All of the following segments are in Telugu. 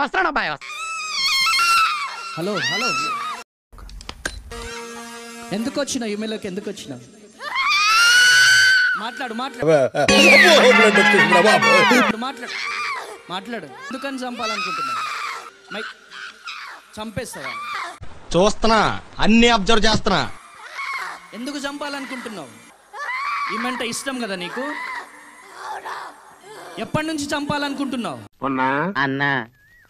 వస్తాను అబ్బాయి. హలో హలో, ఎందుకు వచ్చినావు ఈమెయిల్లోకి? ఎందుకు వచ్చినావు? మాట్లాడు మాట్లాడు మాట్లాడు మాట్లాడు. ఎందుకని చంపాలనుకుంటున్నావు? మైక్ చంపేస్తావా? చూస్తున్నా, అన్ని అబ్జర్వ్ చేస్తున్నా. ఎందుకు చంపాలనుకుంటున్నావు? ఈమెంటే ఇష్టం కదా నీకు? ఎప్పటి నుంచి చంపాలనుకుంటున్నావు? అన్నా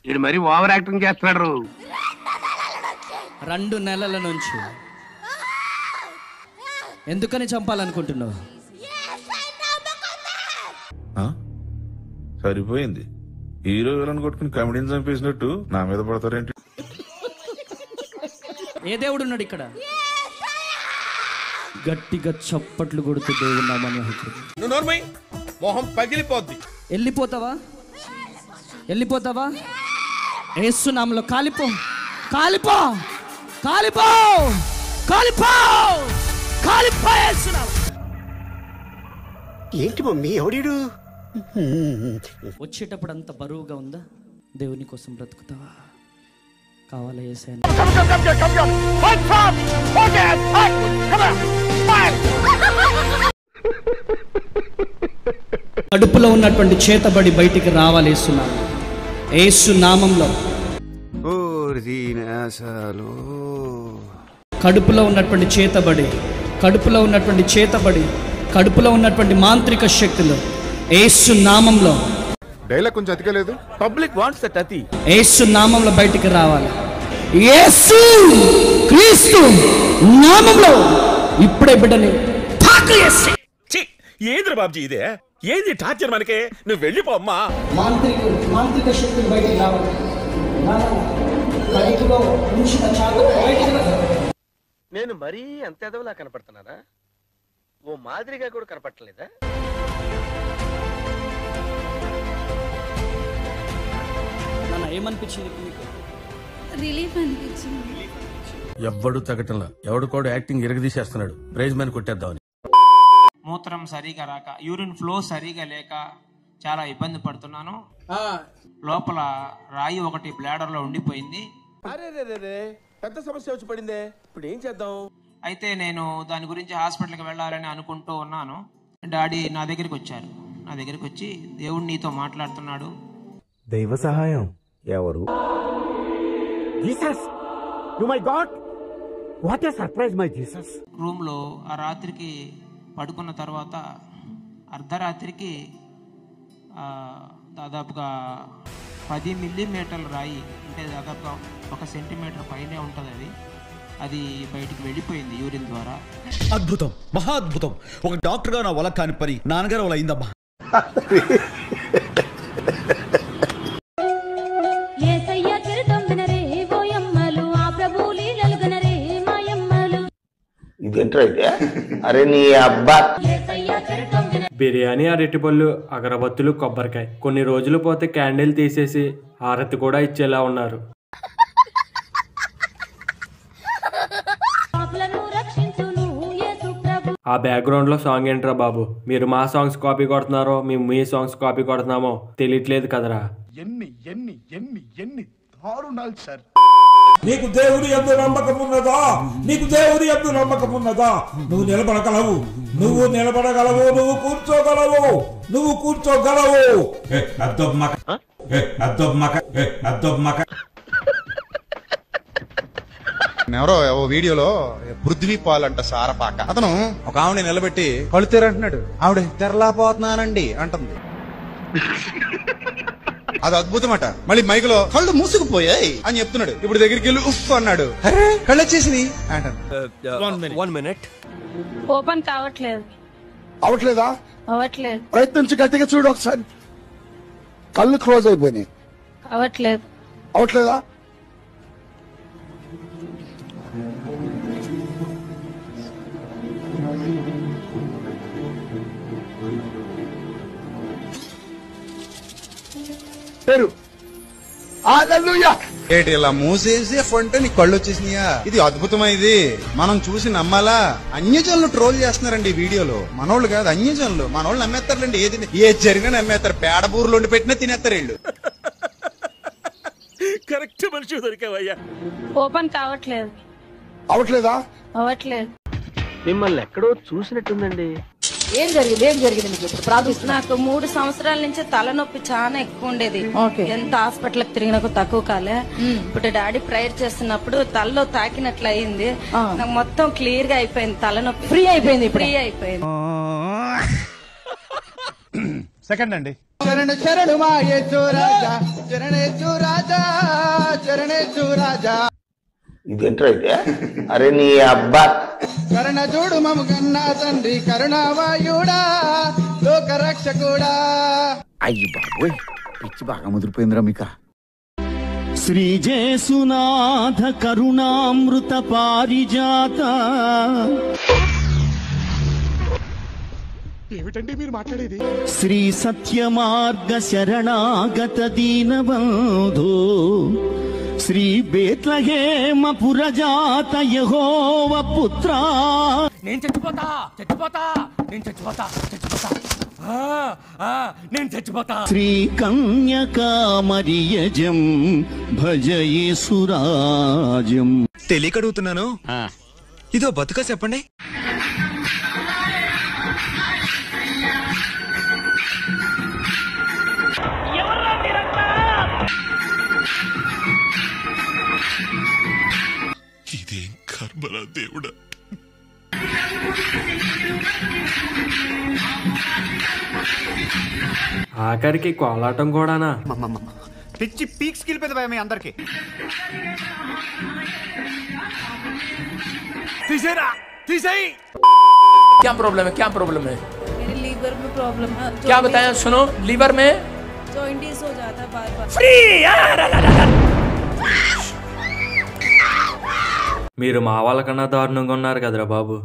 ఇది మరి ఓవర్ యాక్టింగ్ చేస్తున్నాడు. 2 నెలల నుంచి. ఎందుకని చంపాలనుకుంటున్నావు? సరిపోయింది. హీరో విలన్ కొట్టుకుని కమెడీని చంపేసినట్టు నా మీద పడతారేంటి? ఏ దేవుడు ఉన్నాడు ఇక్కడ? గట్టిగా చప్పట్లు కొడుతూ దేవుడు నామని మొహం పగిలిపోద్ది. వెళ్ళిపోతావా? వెళ్ళిపోతావా? యేసు నామములో కాలిపో, కాలిపో, కాలిపో, కాలిపో, కాలిపో యేసు నామములో. ఏంటి మమ్మీ ఎవడీడు? వచ్చేటప్పుడు అంత బరువుగా ఉందా? దేవుని కోసం బ్రతుకుతావా? కావాలా యేసయ్య? కడుపులో ఉన్నటువంటి చేతబడి బయటికి రావాలి యేసునామం. యేసు నామంలో కడుపులో ఉన్నటువంటి చేతబడి, కడుపులో ఉన్నటువంటి చేతబడి, కడుపులో ఉన్నటువంటి మాంత్రిక శక్తులు యేసు నామంలో. డైలాగ్ కొంచెం అతికలేదు. పబ్లిక్ వాంట్స్ దట్ అతి. యేసు నామంలో బయటికి రావాలి. యేసు క్రీస్తు నామంలో ఇప్పుడే బిడ్డని తాకు యేసు. ఏంద్ర బాబ్జీ ఇదే? ఏంది టార్చర్ మనకే? నువ్వు వెళ్ళిపో అమ్మా. మాంత్రిక శక్తులు బయటికి రావాలి. నేను మరీ అంత ఎదవలా కనపడుతున్నారా? ఓ మాదిరిగా కూడా కనపడలేదా? ఏమనిపించింది మీకు? రిలీఫ్ అనిపించింది. ఎవ్వడు తగ్గటంలా, ఎవడు కూడా యాక్టింగ్ ఇరగదీసేస్తున్నాడు. ప్రైజ్ మ్యాన్ కొట్టేద్దామని. మూత్రం సరిగా రాక, యూరిన్ ఫ్లో సరిగా లేక చాలా ఇబ్బంది పడుతున్నాను. లోపల రాయి ఒకటి బ్లాడర్ లో ఉండిపోయింది. పెద్ద సమస్య వచ్చి పడిందే, ఇప్పుడు ఏం చేద్దాం? అయితే నేను దాని గురించి హాస్పిటల్కి వెళ్ళాలని అనుకుంటూ ఉన్నాను. డాడీ నా దగ్గరికి వచ్చారు. నా దగ్గరికి వచ్చి దేవుడు నీతో మాట్లాడుతున్నాడు. దైవ సహాయం ఎవరు? Jesus, you my God, what a surprise my Jesus. Room లో ఆ రాత్రికి పడుకున్న తర్వాత అర్ధరాత్రికి దాదాపుగా 10 మిల్లీమీటర్ల రాయి, అంటే దాదాపుగా 1 సెంటీమీటర్ పైనే ఉంటుంది. అది బయటికి వెళ్ళిపోయింది యూరిన్ ద్వారా. అద్భుతం, మహా అద్భుతం. ఒక డాక్టర్ గా నా వల్ల కాని పని నాన్నగారు వల్ల అయిందమ్మా. అరే నీ అబ్బా. బిర్యానీ, అరటిపళ్ళు, అగరబత్తులు, కొబ్బరికాయ. కొన్ని రోజులు పోతే క్యాండిల్ తీసేసి హారతి కూడా ఇచ్చేలా ఉన్నారు. ఆ బ్యాక్గ్రౌండ్ లో సాంగ్ ఏంట్రా బాబు? మీరు మా సాంగ్స్ కాపీ కొడుతున్నారో మేము మీ సాంగ్స్ కాపీ కొడుతున్నామో తెలియట్లేదు కదరా. ఎన్ని ఎన్ని ఎన్ని ఎన్ని దారుణాలు సార్. నీకు దేవుడి యందు నమ్మకం ఉన్నదా? నీకు దేవుడి యందు నమ్మకం ఉన్నదా? నువ్వు నిలబడగలవు, నువ్వు నిలబడగలవు, నువ్వు కూర్చోగలవు, నువ్వు కూర్చోగలవు. ఎవరో వీడియోలో పృథ్వీ పాల్ అంట సారపాక అతను ఒక ఆవిడ నిలబెట్టి కళ్ళు తెరంటున్నాడు. ఆవిడ తెరలాపోతున్నానండి అంటుంది. అది అద్భుతమట. మళ్ళీ మైకులో కళ్ళు మూసుకుపోయాయి అని చెప్తున్నాడు. ఇప్పుడు దగ్గరికి వెళ్ళి ఉఫ్ అన్నాడు. అరే కళ్ళు వచ్చేసినాయి అంటాను. 1 మినిట్. ఓపెన్ కావట్లేదు. అవట్లేదా? అవట్లేదు. ప్రయత్నించి గట్టిగా చూడు ఒకసారి. కళ్ళు క్లోజ్ అయిపోయినాయి. అవట్లేదు. అవట్లేదా? ఏంటి ఇలా మూసేసి అంటే నీ కళ్ళు వచ్చేసినాయా? ఇది అద్భుతమైంది. మనం చూసి నమ్మాలా? అన్యజనులు ట్రోల్ చేస్తున్నారండి ఈ వీడియోలో. మనోళ్ళు కాదు, అన్యజనులు. మనోళ్ళు నమ్మేస్తారులేండి. ఏ జరిగినా నమ్మేస్తారు. పేడబూరులో పెట్టినా తినేస్తారు వీళ్ళు. కరెక్ట్ మనిషి దొరికావయ్యా. ఓపెన్ కావట్లేదు. అవ్వట్లేదు. మిమ్మల్ని ఎక్కడో చూసినట్టుందండి. ఏం జరిగింది మీకు ఇప్పుడు? నాకు 3 సంవత్సరాల నుంచి తలనొప్పి చాలా ఎక్కువ ఉండేది. ఎంత హాస్పిటల్ కి తిరిగినా తక్కువ కాలే. ఇప్పుడు డాడీ ప్రేయర్ చేస్తున్నప్పుడు తలలో తాకినట్లు అయింది. నాకు మొత్తం క్లియర్ గా అయిపోయింది. తలనొప్పి ఫ్రీ అయిపోయింది. సెకండ్ అండి. ఇదేంట్రా ఇది? అరే నీ అబ్బా కరుణ చూడు మము కన్నా తండ్రి కరుణావాయుడా లోక రక్షకుడా. అయ్యి బాబోయ్, పిచ్చి బాగా ముదిరిపోయిందిరా మీక. శ్రీజేసునాథ కరుణామృత పారిజాత. ఏమిటండి మీరు మాట్లాడేది? శ్రీ సత్యమార్గ శరణాగత దీనబంధు శ్రీ బేత్లహేమ పురజాత యెహోవ పుత్ర. నేను చచ్చిపోతా. శ్రీ కన్యకామరియజం భజయేసురాజం. తెలియకడుగుతున్నాను, ఇదో బతుక చెప్పండి. ఇదేం కర్మరా దేవుడా. ఆఖరికి కోలాటం కూడానా? పిచ్చి పీక్స్ కిలిపోయింది భయ మీ అందరికి. తీసేయి. क्या प्रॉब्लम है? मेरे लीवर में प्रॉब्लम है. क्या बताया? सुनो, लीवर में जॉइंटिस हो जाता है बार-बार. మీరు మా వాళ్ళకన్నా దారుణంగా ఉన్నారు కదరా బాబు.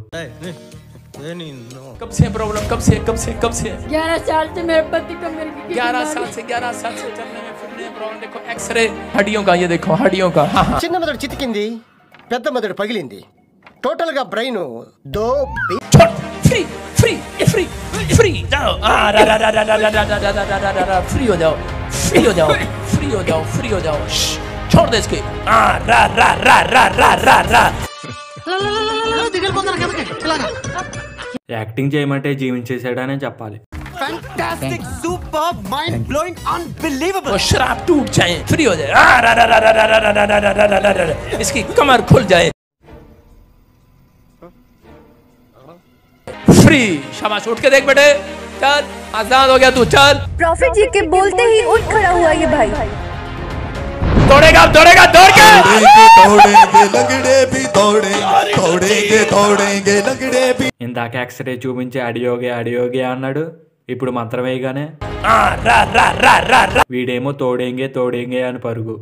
कब से प्रॉब्लम? कब से 11 साल से मेरे पति को मेरे 11 साल से चलने में फिरने प्रॉब्लम. देखो एक्सरे हड्डियों का, ये देखो हड्डियों का. చిన్న మెదడు చితికింది, పెద్ద మెదడు పగిలింది. టోటల్ గా బ్రెయిన్ फ्री जाओ. फ्री हो जाओ. छोड़ दे इसके. యాక్టింగ్ చేయమంటే జీవించేసాడనే చెప్పాలి. Fantastic, super, mind blowing, unbelievable. शराब टूट जाए, फ्री हो जाए. इसकी कमर खुल जाए. फ्री. शाबाश, उठ के देख बेटे. चल, आजाद हो गया तू. चल. प्रॉफिट जी के बोलते ही उठ खड़ा हुआ ये भाई. दौड़ के. ఇందాక ఎక్స్రే చూపించి అడియోగే అన్నాడు. ఇప్పుడు మంత్రం వేయగానే వీడేమో తోడేంగే అని పరుగు.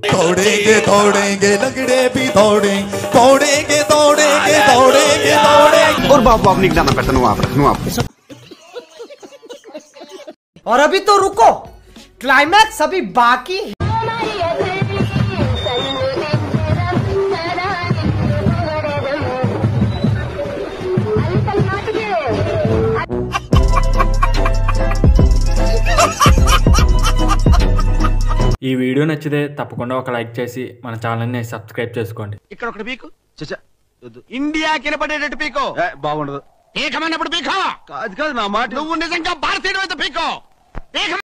और अभी तो रुको, क्लाइमैक्स अभी बाकी. ఈ వీడియో నచ్చితే తప్పకుండా ఒక లైక్ చేసి మన ఛానల్ని సబ్స్క్రైబ్ చేసుకోండి. ఇక్కడ ఒకటి పీకు. ఇండియా కినపడేటట్టు పీకో. బాగుండదు. ఏకమైనప్పుడు పీకో. కాదు నా మాట. నువ్వు నిజంగా భారతీయుడు అయితే పీకో.